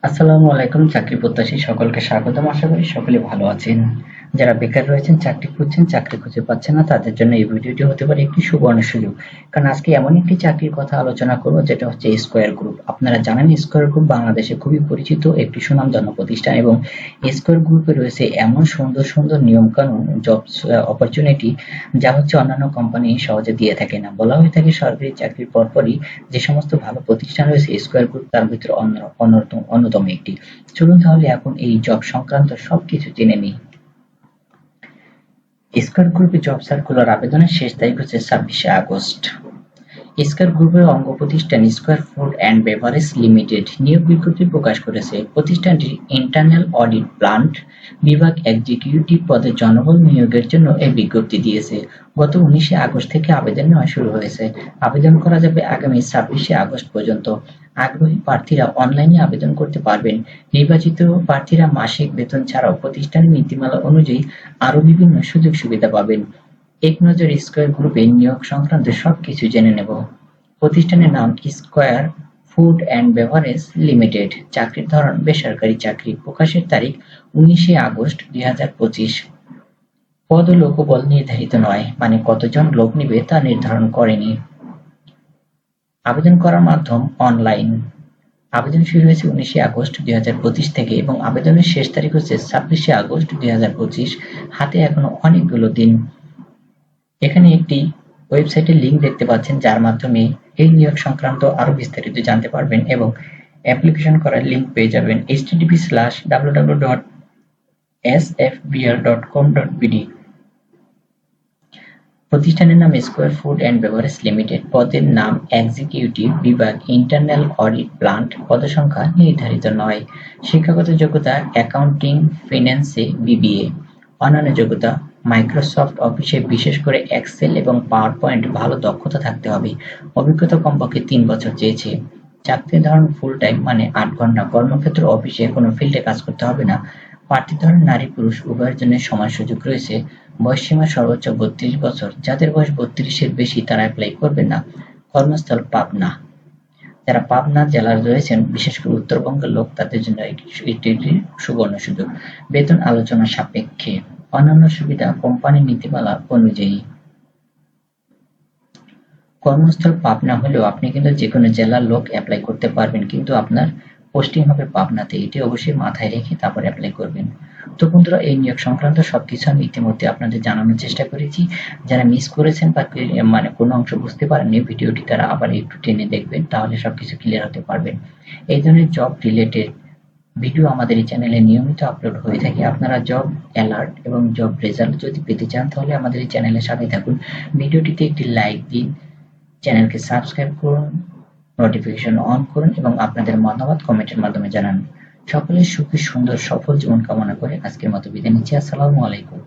আসসালামু আলাইকুম। চাকরি প্রত্যাশী সকলকে স্বাগতম। আশা করি সকলে ভালো আছেন। যারা বেকার রয়েছেন, চাকরি খুঁজছেন, চাকরি খুঁজে পাচ্ছেন না, তাদের জন্য এই ভিডিওটি হতে পারে একটি সুবর্ণ সুযোগ। কারণ আজকে এমন একটি চাকরির কথা আলোচনা করব যেটা হচ্ছে স্কয়ার গ্রুপ। আপনারা জানেন স্কয়ার গ্রুপ বাংলাদেশে খুবই পরিচিত একটি সুনামধন্য প্রতিষ্ঠান এবং স্কয়ার গ্রুপে রয়েছে এমন সুন্দর সুন্দর নিয়মকানুন, জবস অপরচুনিটি যা হচ্ছে অন্যান্য কোম্পানি সহজে দিয়ে থাকে না। বলা হয়ে থাকে সরকারি চাকরির পরপরই যে সমস্ত ভালো প্রতিষ্ঠান রয়েছে স্কয়ার গ্রুপ তার ভিতরে অন্যতম একটি। চলুন তাহলে এখন এই জব সংক্রান্ত সবকিছু জেনে নিই। স্কয়ার গ্রুপে জব সার্কুলার আবেদনের শেষ তারিখ হচ্ছে 26শে আগস্ট। স্কয়ার গ্রুপের অঙ্গ প্রতিষ্ঠান square food and beverage limited নিয়োগ বিজ্ঞপ্তি প্রকাশ করেছে। প্রতিষ্ঠানটির ইন্টারনাল অডিট প্লান্ট বিভাগ এক্সিকিউটিভ পদে জনবল নিয়োগের জন্য এই বিজ্ঞপ্তি দিয়েছে। গত 19শে আগস্ট থেকে আবেদন নেওয়া শুরু হয়েছে। আবেদন করা যাবে আগামী 26শে আগস্ট পর্যন্ত। আগ্রহী প্রার্থীরা অনলাইনে আবেদন করতে পারবেন। নির্বাচিত প্রার্থীরা মাসিক বেতন ছাড়াও প্রতিষ্ঠানের নীতিমালা অনুযায়ী আরও বিভিন্ন সুযোগ সুবিধা পাবেন। এক নজরে স্কয়ার গ্রুপে নিয়োগ সংক্রান্ত সবকিছু জেনে নেব। প্রতিষ্ঠানের নাম square food and beverage limited. চাকরির ধরন বেসরকারি চাকরি। প্রকাশের তারিখ 19শে আগস্ট 2025। পদ ও লোকবল নির্ধারিত নয়, মানে কতজন লোক নিবে তা নির্ধারণ করেনি। আবেদন করার মাধ্যম অনলাইন। আবেদন শুরু হয়েছে 19শে আগস্ট 2025 থেকে এবং আবেদনের শেষ তারিখ হচ্ছে 26শে আগস্ট 2025। হাতে এখনো অনেকগুলো দিন। এখানে একটি ওয়েবসাইটের লিংক দেখতে পাচ্ছেন যার মাধ্যমে এই নিয়োগ সংক্রান্ত আরো বিস্তারিত জানতে পারবেন এবং অ্যাপ্লিকেশন করার লিংক পেয়ে যাবেন http://www.sfbr.com.bd। প্রতিষ্ঠানের নাম square food and beverage limited. পদের নাম এক্সিকিউটিভ বিভাগ ইন্টারনাল অডিট প্লান্ট। পদসংখ্যা নির্ধারিত নয়। শিক্ষাগত যোগ্যতা অ্যাকাউন্টিং ফিন্যান্সে বিবিএ। অন্যান্য যোগ্যতা মাইক্রোসফট অফিসে বিশেষ করে এক্সেল এবং পাওয়ার পয়েন্ট ভালো দক্ষতা থাকতে হবে। অভিজ্ঞতা কমপক্ষে 3 বছর চেয়েছে। চাকরির ধরন ফুল টাইম, মানে 8 ঘন্টা। কর্মক্ষেত্র অফিসে, কোনো ফিল্ডে কাজ করতে হবে না। প্রার্থীর ধরন নারী পুরুষ উভয়ের জন্য সমান সুযোগ রয়েছে। বয়সসীমা সর্বোচ্চ 32 বছর। যাদের বয়স 32-এর বেশি তারা অ্যাপ্লাই করবেন না। কর্মস্থল পাবনা। যারা পাবনা জেলার রয়েছেন, বিশেষ করে উত্তরবঙ্গের লোক, তাদের জন্য এটি একটি সুবর্ণ সুযোগ। বেতন আলোচনা সাপেক্ষে। অন্যান্য সুবিধা কোম্পানির নীতিমালা অনুযায়ী। কর্মস্থল পাবনা হলেও আপনি কিন্তু যেকোনো জেলার লোক অ্যাপ্লাই করতে পারবেন, কিন্তু আপনার পোস্টিং হবে পাবনাতে। এটি অবশ্যই মাথায় রেখে তারপর অ্যাপ্লাই করবেন। তো বন্ধুরা, এই নিয়োগ সংক্রান্ত সবকিছু আমি ইতিমধ্যে আপনাদের জানানোর চেষ্টা করেছি। যারা মিস করেছেন বা মানে কোনো অংশ বুঝতে পারেননি ভিডিওটি, তারা আবার একটু টেনে দেখবেন, তাহলে সবকিছু ক্লিয়ার হতে পারবেন। এই ধরনের জব রিলেটেড ভিডিও আমাদের এই চ্যানেলে নিয়মিত আপলোড হয়ে থাকে। আপনারা জব অ্যালার্ট এবং জব রেজাল্ট যদি পেতে চান তাহলে আমাদের এই চ্যানেলের সাথে থাকুন। ভিডিওটিতে একটি লাইক দিন, চ্যানেলকে সাবস্ক্রাইব করুন, নোটিফিকেশন অন করুন এবং আপনাদের মতামত কমেন্টের মাধ্যমে জানান। সকলের সুখী সুন্দর সফল জীবন কামনা করে আজকের মতো বিদায় নিচ্ছি। আসসালামু আলাইকুম।